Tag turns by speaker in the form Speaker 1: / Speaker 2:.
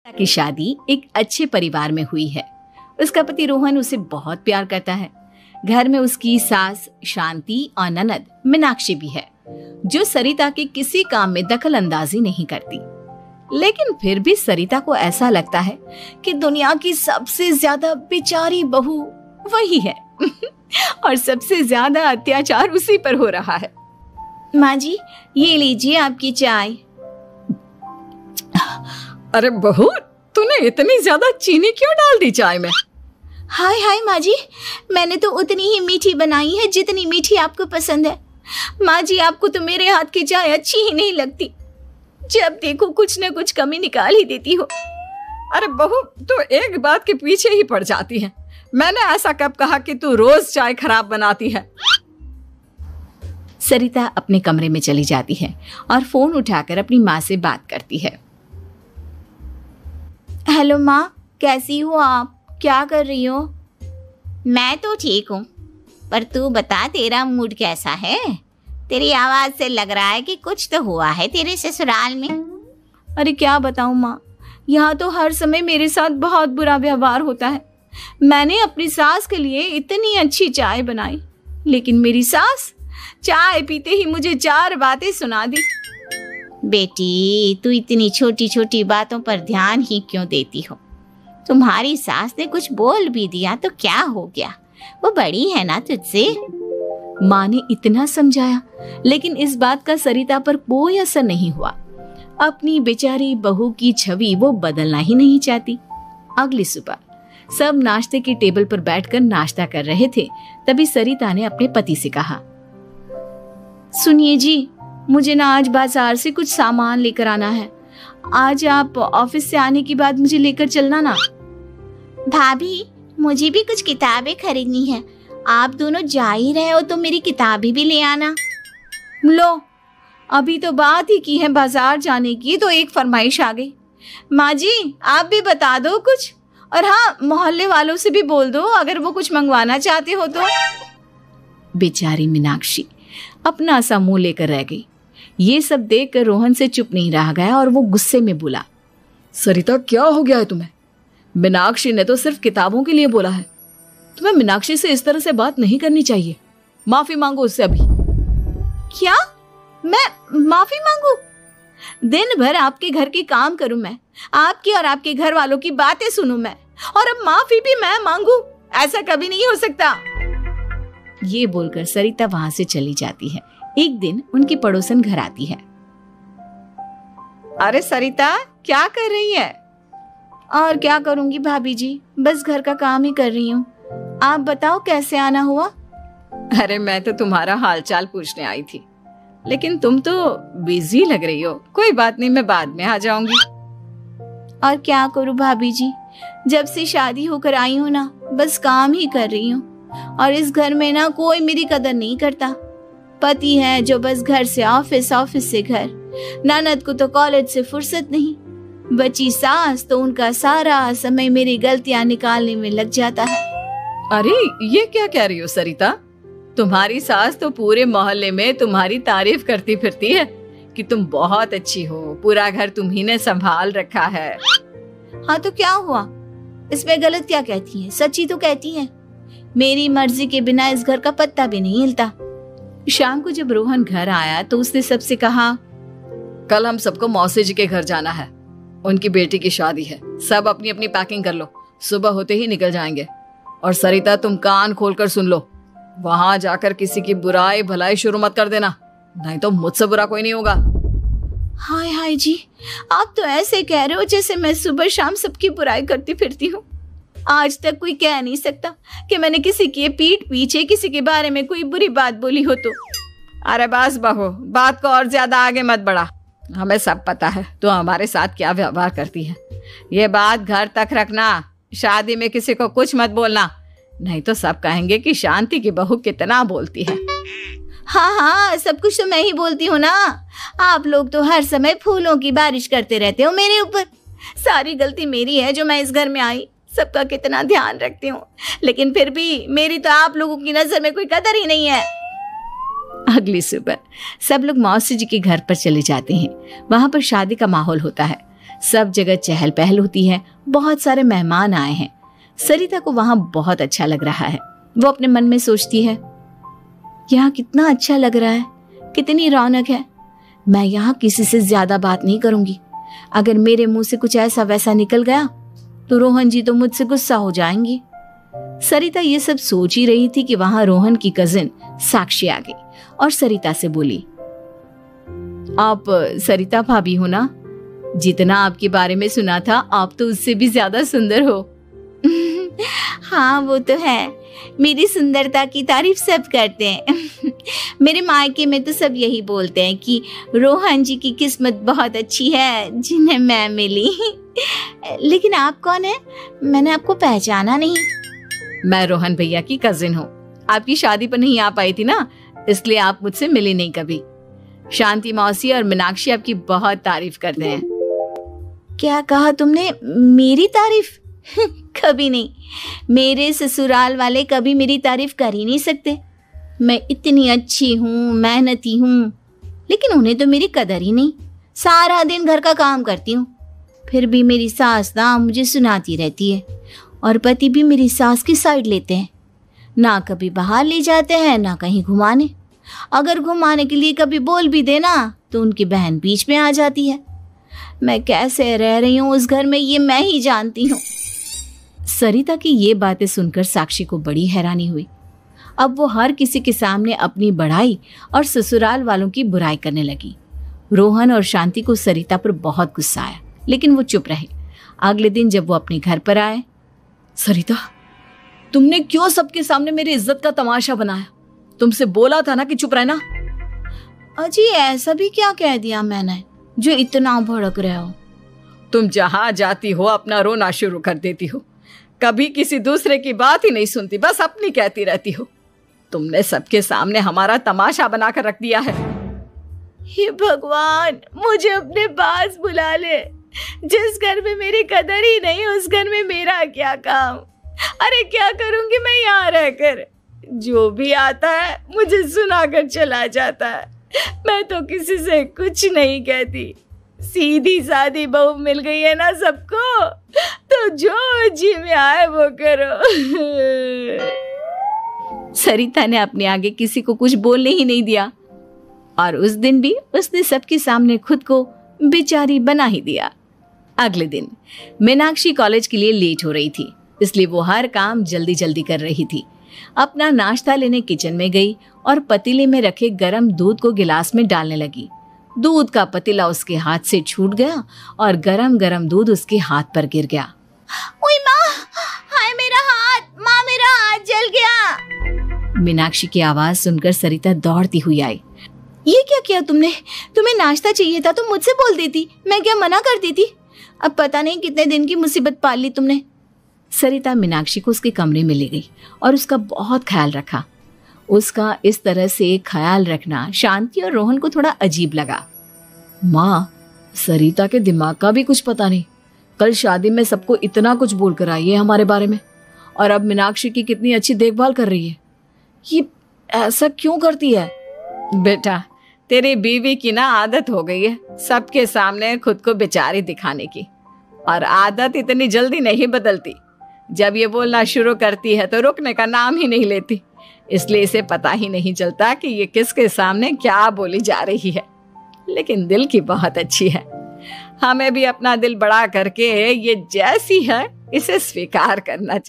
Speaker 1: की शादी एक अच्छे परिवार में हुई है। उसका पति रोहन उसे बहुत प्यार करता है। घर में उसकी सास शांति और ननद मीनाक्षी भी है, जो सरिता के किसी काम में दखल अंदाजी नहीं करती। लेकिन फिर भी सरिता को ऐसा लगता है कि दुनिया की सबसे ज्यादा बेचारी बहू वही है और सबसे ज्यादा अत्याचार उसी पर हो रहा है।
Speaker 2: माँ जी, ये लीजिए आपकी चाय।
Speaker 3: अरे बहू, तूने इतनी ज्यादा चीनी क्यों डाल दी चाय में?
Speaker 2: हाय हाय माँ जी, मैंने तो उतनी ही मीठी बनाई है जितनी मीठी आपको पसंद है। माँ जी, आपको तो मेरे हाथ की चाय अच्छी ही नहीं लगती। जब देखो कुछ न कुछ कमी निकाल ही देती हो।
Speaker 3: अरे बहू, तू एक बात के पीछे ही पड़ जाती है। मैंने ऐसा कब कहा कि तू रोज चाय खराब बनाती है?
Speaker 1: सरिता अपने कमरे में चली जाती है और फोन उठाकर अपनी माँ से बात करती है।
Speaker 2: हेलो माँ, कैसी हो आप? क्या कर रही हो?
Speaker 4: मैं तो ठीक हूँ, पर तू बता, तेरा मूड कैसा है? तेरी आवाज से लग रहा है कि कुछ तो हुआ है तेरे ससुराल में।
Speaker 2: अरे क्या बताऊँ माँ, यहाँ तो हर समय मेरे साथ बहुत बुरा व्यवहार होता है। मैंने अपनी सास के लिए इतनी अच्छी चाय बनाई, लेकिन मेरी सास चाय पीते ही मुझे 4 बातें सुना दी।
Speaker 4: बेटी, तू इतनी छोटी छोटी बातों पर ध्यान ही क्यों देती हो? तुम्हारी सास ने कुछ बोल भी दिया तो क्या हो गया, वो बड़ी है ना तुझसे।
Speaker 1: माँ ने इतना समझाया, लेकिन इस बात का सरिता पर कोई असर नहीं हुआ। अपनी बेचारी बहू की छवि वो बदलना ही नहीं चाहती। अगली सुबह सब नाश्ते की टेबल पर बैठकर नाश्ता कर रहे थे, तभी सरिता ने अपने पति से कहा,
Speaker 2: सुनिए जी, मुझे ना आज बाजार से कुछ सामान लेकर आना है। आज आप ऑफिस से आने के बाद मुझे लेकर चलना ना।
Speaker 4: भाभी, मुझे भी कुछ किताबें खरीदनी है। आप दोनों जा ही रहे हो तो मेरी किताबें भी ले आना।
Speaker 2: लो, अभी तो बात ही की है बाजार जाने की, तो एक फरमाइश आ गई। माँ जी, आप भी बता दो कुछ, और हाँ, मोहल्ले वालों से भी बोल दो अगर वो कुछ मंगवाना चाहते हो तो।
Speaker 1: बेचारी मीनाक्षी अपना सा मुंह लेकर रह गई। ये सब देखकर रोहन से चुप नहीं रह गया और वो गुस्से में बोला,
Speaker 3: सरिता, क्या हो गया है तुम्हें? मीनाक्षी ने तो सिर्फ किताबों के लिए बोला है। तुम्हें मीनाक्षी से इस तरह से बात नहीं करनी चाहिए। माफी मांगो उससे अभी।
Speaker 2: क्या? मैं माफी मांगू? दिन भर आपके घर के काम करूं मैं, आपकी और आपके घर वालों की बातें सुनूं मैं, और अब माफी भी मैं मांगू? ऐसा कभी नहीं हो सकता।
Speaker 1: ये बोलकर सरिता वहां से चली जाती है। एक दिन उनकी पड़ोसन घर आती है।
Speaker 2: अरे सरिता, क्या कर रही है? और क्या करूंगी भाभी जी, बस घर का काम ही कर रही हूँ। आप बताओ कैसे आना हुआ?
Speaker 3: अरे मैं तो तुम्हारा हालचाल पूछने आई थी, लेकिन तुम तो बिजी लग रही हो। कोई बात नहीं, मैं बाद में आ जाऊंगी।
Speaker 2: और क्या करूँ भाभी जी, जब से शादी होकर आई हूँ ना, बस काम ही कर रही हूँ। और इस घर में ना कोई मेरी कदर नहीं करता। पति है जो बस घर से ऑफिस, ऑफिस से घर। ननद को तो कॉलेज से फुर्सत नहीं। बची सास तो उनका सारा समय मेरी गलतियां निकालने में लग जाता है।
Speaker 3: अरे ये क्या कह रही हो सरिता? तुम्हारी सास तो पूरे मोहल्ले में तुम्हारी तारीफ करती फिरती है कि तुम बहुत अच्छी हो, पूरा घर तुम्ही ने संभाल रखा है।
Speaker 2: हाँ तो क्या हुआ, इसमें गलत क्या कहती है? सच्ची तो कहती है। मेरी मर्जी के बिना इस घर का पत्ता भी नहीं हिलता।
Speaker 1: शाम को जब रोहन घर आया तो उसने सबसे कहा,
Speaker 3: कल हम सबको मौसी जी के घर जाना है, उनकी बेटी की शादी है। सब अपनी अपनी पैकिंग कर लो, सुबह होते ही निकल जाएंगे। और सरिता, तुम कान खोलकर सुन लो, वहां जाकर किसी की बुराई भलाई शुरू मत कर देना, नहीं तो मुझसे बुरा कोई नहीं होगा।
Speaker 2: हाय हाय जी, आप तो ऐसे कह रहे हो जैसे मैं सुबह शाम सबकी बुराई करती फिरती हूँ। आज तक कोई कह नहीं सकता कि मैंने किसी की पीठ पीछे किसी के बारे में कोई बुरी बात बोली हो तो।
Speaker 3: अरे बस बहू, बात को और ज्यादा आगे मत बढ़ा। हमें सब पता है तो हमारे साथ क्या व्यवहार करती है। ये बात घर तक रखना, शादी में किसी को कुछ मत बोलना, नहीं तो सब कहेंगे कि शांति की बहू कितना बोलती है।
Speaker 2: हाँ हाँ, सब कुछ तो मैं ही बोलती हूँ ना। आप लोग तो हर समय फूलों की बारिश करते रहते हो मेरे ऊपर। सारी गलती मेरी है जो मैं इस घर में आई। सबका कितना ध्यान रखती हूँ, लेकिन फिर भी मेरी तो आप लोगों की नजर में कोई कदर ही नहीं है।
Speaker 1: अगली सुबह सब लोग मौसी जी के घर पर चले जाते हैं। वहां पर शादी का माहौल होता है। सब जगह चहल पहल होती है, बहुत सारे मेहमान आए हैं। सरिता को वहां बहुत अच्छा लग रहा है। वो अपने मन में सोचती है, यहाँ कितना अच्छा लग रहा है, कितनी रौनक है। मैं यहाँ किसी से ज्यादा बात नहीं करूंगी। अगर मेरे मुंह से कुछ ऐसा वैसा निकल गया तो रोहन जी तो मुझसे गुस्सा हो जाएंगी। सरिता ये सब सोच ही रही थी कि वहां रोहन की कजिन साक्षी आ गई और सरिता से बोली, आप सरिता भाभी हो ना? जितना आपके बारे में सुना था, आप तो उससे भी ज्यादा सुंदर हो।
Speaker 2: हाँ वो तो है, मेरी सुंदरता की तारीफ सब करते हैं। मेरे मायके में तो सब यही बोलते हैं कि रोहन जी की किस्मत बहुत अच्छी है जिन्हें मैं मिली। लेकिन आप कौन है? मैंने आपको पहचाना नहीं।
Speaker 1: मैं रोहन भैया की कजिन हूँ। आपकी शादी पर नहीं आ पाई थी ना, इसलिए आप मुझसे मिली नहीं कभी। शांति मौसी और मीनाक्षी आपकी बहुत तारीफ करते हैं।
Speaker 2: क्या कहा तुमने? मेरी तारीफ? कभी नहीं। मेरे ससुराल वाले कभी मेरी तारीफ कर ही नहीं सकते। मैं इतनी अच्छी हूँ, मेहनती हूँ, लेकिन उन्हें तो मेरी कदर ही नहीं। सारा दिन घर का काम करती हूँ, फिर भी मेरी सास ना मुझे सुनाती रहती है, और पति भी मेरी सास की साइड लेते हैं। ना कभी बाहर ले जाते हैं, ना कहीं घुमाने। अगर घुमाने के लिए कभी बोल भी देना तो उनकी बहन बीच में आ जाती है। मैं कैसे रह रही हूँ उस घर में, ये मैं ही जानती हूँ।
Speaker 1: सरिता की ये बातें सुनकर साक्षी को बड़ी हैरानी हुई। अब वो हर किसी के सामने अपनी बढ़ाई और ससुराल वालों की बुराई करने लगी। रोहन और शांति को सरिता पर बहुत गुस्सा आया, लेकिन वो चुप रहे। अगले दिन जब वो अपने घर पर आए, सरिता, तुमने क्यों सबके सामने मेरी इज्जत का तमाशा बनाया? तुमसे बोला था ना कि चुप रहना।
Speaker 2: अजी ऐसा भी क्या कह दिया मैंने जो इतना भड़क रहे हो?
Speaker 3: तुम जहां जाती हो अपना रोना शुरू कर देती हो। कभी किसी दूसरे की बात ही नहीं सुनती, बस अपनी कहती रहती हो। तुमने सबके सामने हमारा तमाशा बनाकर रख दिया है।
Speaker 2: हे भगवान, मुझे अपने पास बुला ले। जिस घर में मेरी कदर ही नहीं, उस घर में मेरा क्या काम? अरे क्या करूंगी मैं यहाँ रहकर? जो भी आता है मुझे सुनाकर चला जाता है। मैं तो किसी से कुछ नहीं कहती। सीधी सादी बहू मिल गई है ना सबको, तो जो जी में आए वो करो।
Speaker 1: सरिता ने अपने आगे किसी को कुछ बोलने ही नहीं दिया, और उस दिन भी उसने सबके सामने खुद को बेचारी बना ही दिया। अगले दिन मीनाक्षी कॉलेज के लिए लेट हो रही थी, इसलिए वो हर काम जल्दी जल्दी कर रही थी। अपना नाश्ता लेने किचन में गई और पतीले में रखे गरम दूध को गिलास में डालने लगी। दूध का पतीला उसके हाथ से छूट गया और गरम गरम दूध उसके हाथ पर गिर गया।
Speaker 2: ओए माँ, हाय मेरा हाथ, माँ मेरा हाथ जल गया।
Speaker 1: मीनाक्षी की आवाज सुनकर सरिता दौड़ती हुई आई।
Speaker 2: ये क्या किया तुमने? तुम्हें नाश्ता चाहिए था तो मुझसे बोल देती, मैं क्या मना करती थी? अब पता नहीं कितने दिन की मुसीबत पाल ली तुमने।
Speaker 1: सरिता मीनाक्षी को उसके कमरे में ले गई और उसका बहुत ख्याल रखा। उसका इस तरह से ख्याल रखना शांति और रोहन को थोड़ा अजीब लगा। माँ, सरिता के दिमाग का भी कुछ पता नहीं। कल शादी में सबको इतना कुछ बोल कर आई है हमारे बारे में, और अब मीनाक्षी की कितनी अच्छी देखभाल कर रही है। ये ऐसा क्यों करती है?
Speaker 3: बेटा, तेरी बीवी की ना आदत हो गई है सबके सामने खुद को बेचारी दिखाने की, और आदत इतनी जल्दी नहीं बदलती। जब ये बोलना शुरू करती है तो रुकने का नाम ही नहीं लेती, इसलिए इसे पता ही नहीं चलता कि ये किसके सामने क्या बोली जा रही है। लेकिन दिल की बहुत अच्छी है। हमें भी अपना दिल बड़ा करके ये जैसी है इसे स्वीकार करना चाहिए।